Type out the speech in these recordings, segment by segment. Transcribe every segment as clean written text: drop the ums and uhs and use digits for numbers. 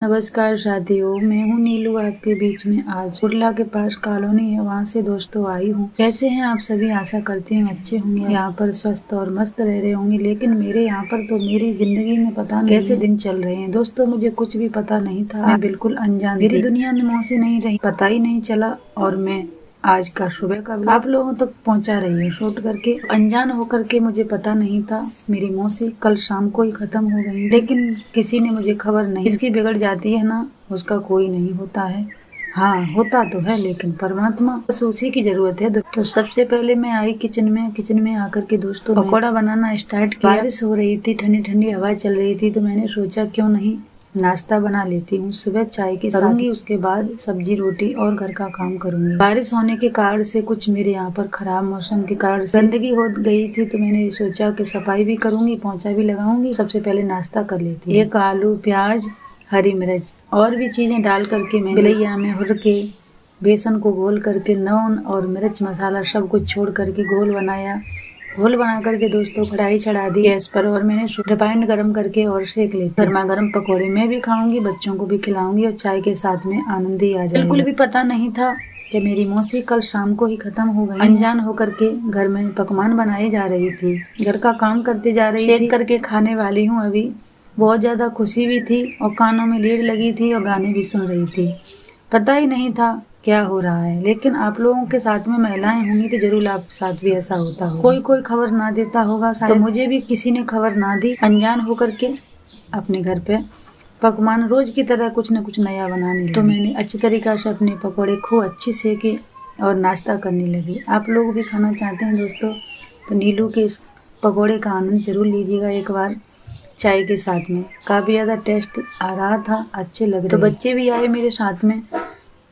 नमस्कार साथियों, मैं हूँ नीलू आपके बीच में। आज कुर्ला के पास कॉलोनी है, वहाँ से दोस्तों आई हूँ। कैसे हैं आप सभी? आशा करती हूँ अच्छे होंगे, यहाँ पर स्वस्थ और मस्त रह रहे होंगे। लेकिन मेरे यहाँ पर तो मेरी जिंदगी में पता नहीं कैसे दिन चल रहे हैं दोस्तों। मुझे कुछ भी पता नहीं था, मैं बिल्कुल अनजान, मेरी दुनिया में मौसी नहीं रही, पता ही नहीं चला। और मैं आज का सुबह का आप लोगों तक पहुंचा रही हूँ शूट करके। अनजान होकर के मुझे पता नहीं था मेरी मौसी कल शाम को ही खत्म हो गई, लेकिन किसी ने मुझे खबर नहीं। इसकी बिगड़ जाती है ना, उसका कोई नहीं होता है। हाँ, होता तो है लेकिन परमात्मा, बस उसी की जरूरत है। तो सबसे पहले मैं आई किचन में आकर के दोस्तों पकौड़ा बनाना स्टार्ट किया। बारिश हो रही थी, ठंडी ठंडी हवा चल रही थी, तो मैंने सोचा क्यों नहीं नाश्ता बना लेती हूँ। सुबह चाय के साथ, उसके बाद सब्जी रोटी और घर का काम करूंगी। बारिश होने के कारण से कुछ मेरे यहाँ पर खराब मौसम के कारण गंदगी हो गई थी, तो मैंने सोचा कि सफाई भी करूंगी, पोंछा भी लगाऊंगी। सबसे पहले नाश्ता कर लेती हूँ। एक आलू, प्याज, हरी मिर्च और भी चीजें डाल करके मैं बिलैया में हुर के बेसन को घोल करके नून और मिर्च मसाला सब कुछ छोड़ करके घोल बनाया। घोल बना करके दोस्तों कढ़ाई चढ़ा दी गैस पर, और मैंने रिफाइंड गरम करके और सेक लेती। गर्मा गर्म पकौड़े मैं भी खाऊंगी, बच्चों को भी खिलाऊंगी और चाय के साथ में आनंद ही आ जाएगा। बिल्कुल भी पता नहीं था कि मेरी मौसी कल शाम को ही खत्म हो गई। अनजान होकर के घर में पकवान बनाई जा रही थी, घर का काम करते जा रही थी, सेक करके खाने वाली हूँ अभी। बहुत ज्यादा खुशी भी थी और कानों में लीड लगी थी और गाने भी सुन रही थी। पता ही नहीं था क्या हो रहा है। लेकिन आप लोगों के साथ में महिलाएं होंगी तो जरूर आप साथ भी ऐसा होता होगा। कोई खबर ना देता होगा शायद, तो मुझे भी किसी ने खबर ना दी। अनजान होकर के अपने घर पे पकवान रोज की तरह कुछ न कुछ नया बनाने लगी। तो मैंने अच्छी तरीका से अपने पकौड़े खूब अच्छे सेके और नाश्ता करने लगी। आप लोग भी खाना चाहते हैं दोस्तों तो नीलू के इस पकौड़े का आनंद जरूर लीजिएगा एक बार चाय के साथ में। काफी ज्यादा टेस्ट आ रहा था, अच्छे लग रहे। तो बच्चे भी आए मेरे साथ में,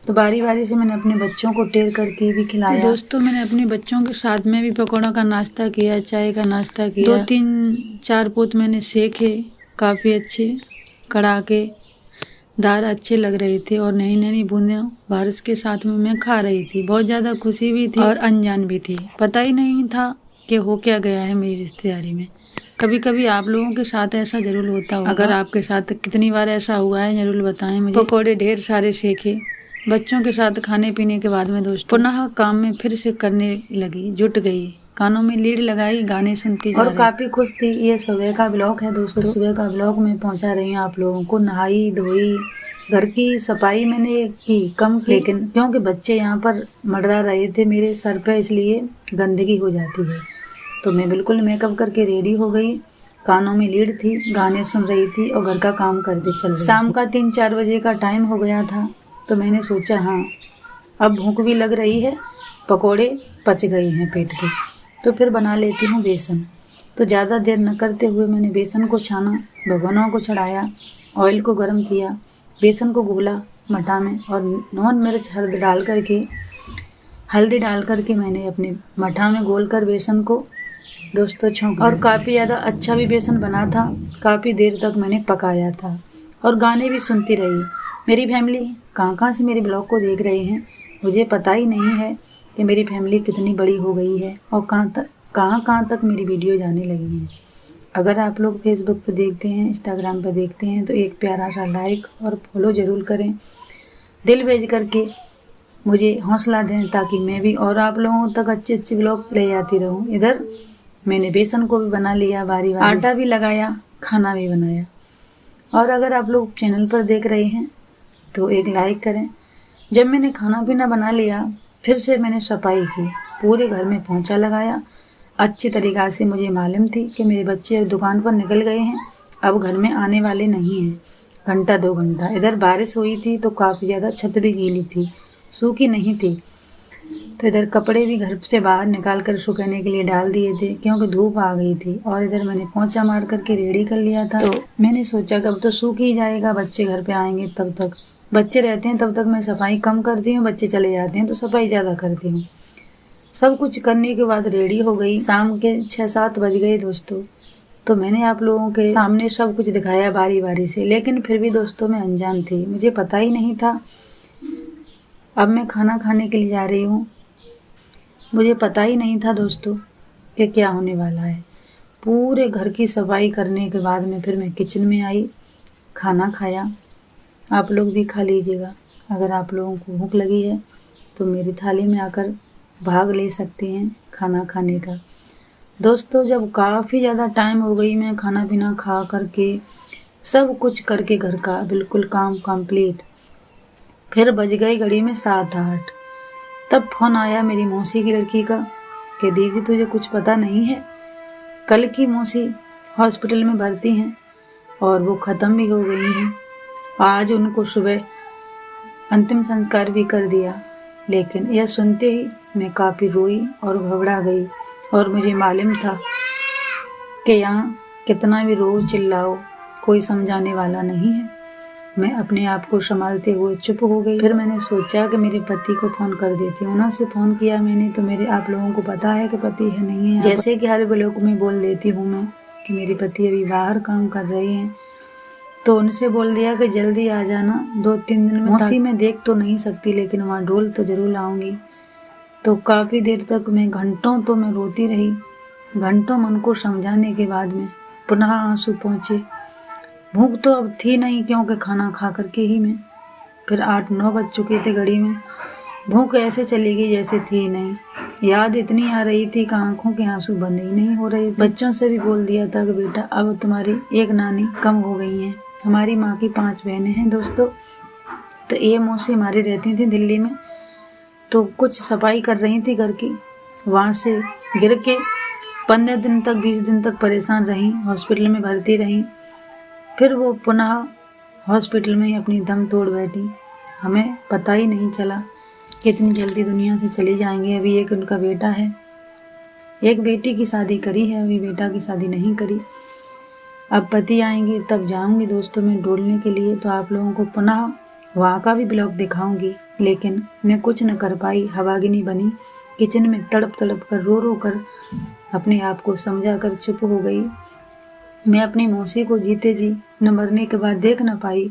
तो बारी बारी से मैंने अपने बच्चों को टेर करके भी खिलाया। तो दोस्तों मैंने अपने बच्चों के साथ में भी पकौड़ा का नाश्ता किया, चाय का नाश्ता किया। 2-3-4 पोत मैंने सेके, काफ़ी अच्छे कड़ाके दार अच्छे लग रहे थे और नई नई बूंदें बारिश के साथ में मैं खा रही थी। बहुत ज़्यादा खुशी भी थी और अनजान भी थी। पता ही नहीं था कि हो क्या गया है मेरी रिश्तेदारी में। कभी कभी आप लोगों के साथ ऐसा जरूर होता होगा। अगर आपके साथ कितनी बार ऐसा हुआ है जरूर बताएं मुझे। पकौड़े ढेर सारे सेके बच्चों के साथ खाने पीने के बाद में दोस्तों पुनः काम में फिर से करने लगी, जुट गई, कानों में लीड लगाई, गाने सुनती जा रही और काफी खुश थी। ये सुबह का ब्लॉग है दोस्तों, सुबह का ब्लॉग में पहुंचा रही हूँ आप लोगों को। नहाई धोई, घर की सफाई मैंने की कम की, लेकिन क्योंकि बच्चे यहाँ पर मंडरा रहे थे मेरे सर पे, इसलिए गंदगी हो जाती है। तो मैं बिल्कुल मेकअप करके रेडी हो गई, कानों में लीड थी, गाने सुन रही थी और घर का काम करते चल रही थी। शाम का 3-4 बजे का टाइम हो गया था, तो मैंने सोचा हाँ अब भूख भी लग रही है, पकोड़े पच गए हैं पेट के, तो फिर बना लेती हूँ बेसन। तो ज़्यादा देर न करते हुए मैंने बेसन को छाना, भगोनों को चढ़ाया, ऑयल को गर्म किया, बेसन को घोला मटा में और नून मिर्च हल्दी डाल करके मैंने अपने मठा में घोल कर बेसन को दोस्तों छोंक। और काफ़ी ज़्यादा अच्छा भी बेसन बना था। काफ़ी देर तक मैंने पकाया था और गाने भी सुनती रही। मेरी फैमिली कहाँ से मेरे ब्लॉग को देख रहे हैं मुझे पता ही नहीं है कि मेरी फैमिली कितनी बड़ी हो गई है और कहाँ तक मेरी वीडियो जाने लगी है। अगर आप लोग फेसबुक पर देखते हैं, इंस्टाग्राम पर देखते हैं तो एक प्यारा सा लाइक और फॉलो ज़रूर करें, दिल भेज करके मुझे हौसला दें, ताकि मैं भी और आप लोगों तक अच्छे ब्लॉग ले जाती रहूं। इधर मैंने बेसन को भी बना लिया, बारी आटा भी लगाया, खाना भी बनाया। और अगर आप लोग चैनल पर देख रहे हैं तो एक लाइक करें। जब मैंने खाना पीना बना लिया, फिर से मैंने सफाई की, पूरे घर में पोंछा लगाया अच्छी तरीक़ा से। मुझे मालूम थी कि मेरे बच्चे दुकान पर निकल गए हैं, अब घर में आने वाले नहीं हैं, घंटा 2 घंटा। इधर बारिश हुई थी तो काफ़ी ज़्यादा छत भी गीली थी, सूखी नहीं थी। तो इधर कपड़े भी घर से बाहर निकाल कर सुखाने के लिए डाल दिए थे, क्योंकि धूप आ गई थी। और इधर मैंने पोंछा मार करके रेडी कर लिया था। तो मैंने सोचा कि अब तो सूख ही जाएगा, बच्चे घर पे आएंगे तब तक, बच्चे रहते हैं तब तक मैं सफाई कम करती हूँ, बच्चे चले जाते हैं तो सफाई ज़्यादा करती हूँ। सब कुछ करने के बाद रेडी हो गई। शाम के 6-7 बज गए दोस्तों। तो मैंने आप लोगों के सामने सब कुछ दिखाया बारी बारी से, लेकिन फिर भी दोस्तों मैं अनजान थी, मुझे पता ही नहीं था। अब मैं खाना खाने के लिए जा रही हूँ, मुझे पता ही नहीं था दोस्तों कि क्या होने वाला है। पूरे घर की सफाई करने के बाद में फिर मैं किचन में आई, खाना खाया आप लोग भी खा लीजिएगा। अगर आप लोगों को भूख लगी है तो मेरी थाली में आकर भाग ले सकते हैं खाना खाने का। दोस्तों, जब काफ़ी ज़्यादा टाइम हो गई मैं खाना पीना खा करके सब कुछ करके घर का बिल्कुल काम कंप्लीट, फिर बज गई घड़ी में 7-8। तब फोन आया मेरी मौसी की लड़की का कि दीदी तुझे कुछ पता नहीं है, कल की मौसी हॉस्पिटल में भर्ती हैं और वो ख़त्म भी हो गई हैं। आज उनको सुबह अंतिम संस्कार भी कर दिया। लेकिन यह सुनते ही मैं काफ़ी रोई और घबरा गई और मुझे मालूम था कि यहाँ कितना भी रो चिल्लाओ कोई समझाने वाला नहीं है। मैं अपने आप को संभालते हुए चुप हो गई। फिर मैंने सोचा कि मेरे पति को फ़ोन कर देती हूँ। उन्होंने फ़ोन किया मैंने तो मेरे आप लोगों को पता है कि पति है नहीं है। जैसे कि हर ब्लॉग में बोल देती हूँ मैं कि मेरे पति अभी बाहर काम कर रहे हैं, तो उनसे बोल दिया कि जल्दी आ जाना 2-3 दिन में। मौसी मैं देख तो नहीं सकती लेकिन वहाँ ढोल तो ज़रूर लाऊंगी। तो काफ़ी देर तक मैं घंटों तो मैं रोती रही। घंटों मन को समझाने के बाद में पुनः आंसू पहुँचे। भूख तो अब थी नहीं क्योंकि खाना खा करके ही मैं फिर 8-9 बज चुके थे घड़ी में। भूख ऐसे चली गई जैसे थी नहीं। याद इतनी आ रही थी कि आंखों के आंसू बंद ही नहीं हो रहे। बच्चों से भी बोल दिया था कि बेटा अब तुम्हारी एक नानी कम हो गई हैं। हमारी माँ की 5 बहनें हैं दोस्तों। तो ये मौसी हमारी रहती थी दिल्ली में, तो कुछ सफाई कर रही थी घर की, वहाँ से गिर के 15 दिन तक 20 दिन तक परेशान रहीं, हॉस्पिटल में भर्ती रहीं। फिर वो पुनः हॉस्पिटल में ही अपनी दम तोड़ बैठी। हमें पता ही नहीं चला कि इतनी जल्दी दुनिया से चली जाएंगे। अभी एक उनका बेटा है, एक बेटी की शादी करी है, अभी बेटा की शादी नहीं करी। अब पति आएंगे तब जाऊंगी दोस्तों मैं डोलने के लिए, तो आप लोगों को पुनः वहाँ का भी ब्लॉग दिखाऊंगी। लेकिन मैं कुछ न कर पाई, हवागिनी बनी। किचन में तड़प तड़प कर रो कर अपने आप को समझा कर चुप हो गई। मैं अपनी मौसी को जीते जी न मरने के बाद देख न पाई।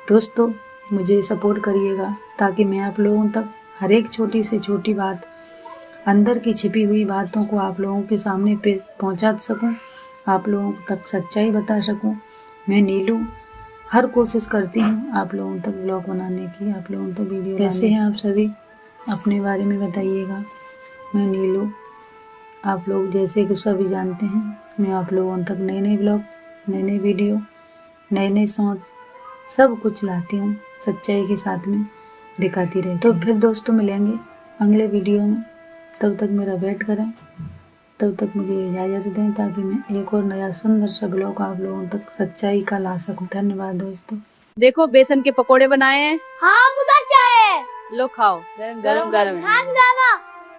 दोस्तों, मुझे सपोर्ट करिएगा ताकि मैं आप लोगों तक हर एक छोटी से छोटी बात, अंदर की छिपी हुई बातों को आप लोगों के सामने पे पहुंचा सकूं, आप लोगों तक सच्चाई बता सकूं। मैं नीलू हर कोशिश करती हूं आप लोगों तक ब्लॉग बनाने की, आप लोगों तक वीडियो। कैसे हैं आप सभी, अपने बारे में बताइएगा। मैं नीलू, आप लोग जैसे कि सभी जानते हैं, मैं आप लोगों तक नए नए ब्लॉग, नए नए वीडियो, नए नए शॉर्ट सब कुछ लाती हूँ, सच्चाई के साथ में दिखाती रहती। तो फिर दोस्तों मिलेंगे अगले वीडियो में, तब तक मेरा वेट करें, तब तक मुझे इजाज़त दें ताकि मैं एक और नया सुंदर सा ब्लॉग आप लोगों तक सच्चाई का ला सकूं। धन्यवाद दोस्तों। देखो बेसन के पकोड़े बनाए हैं। हाँ मुझे चाहिए। लो खाओ, गरम गरम है। हाँ दादा।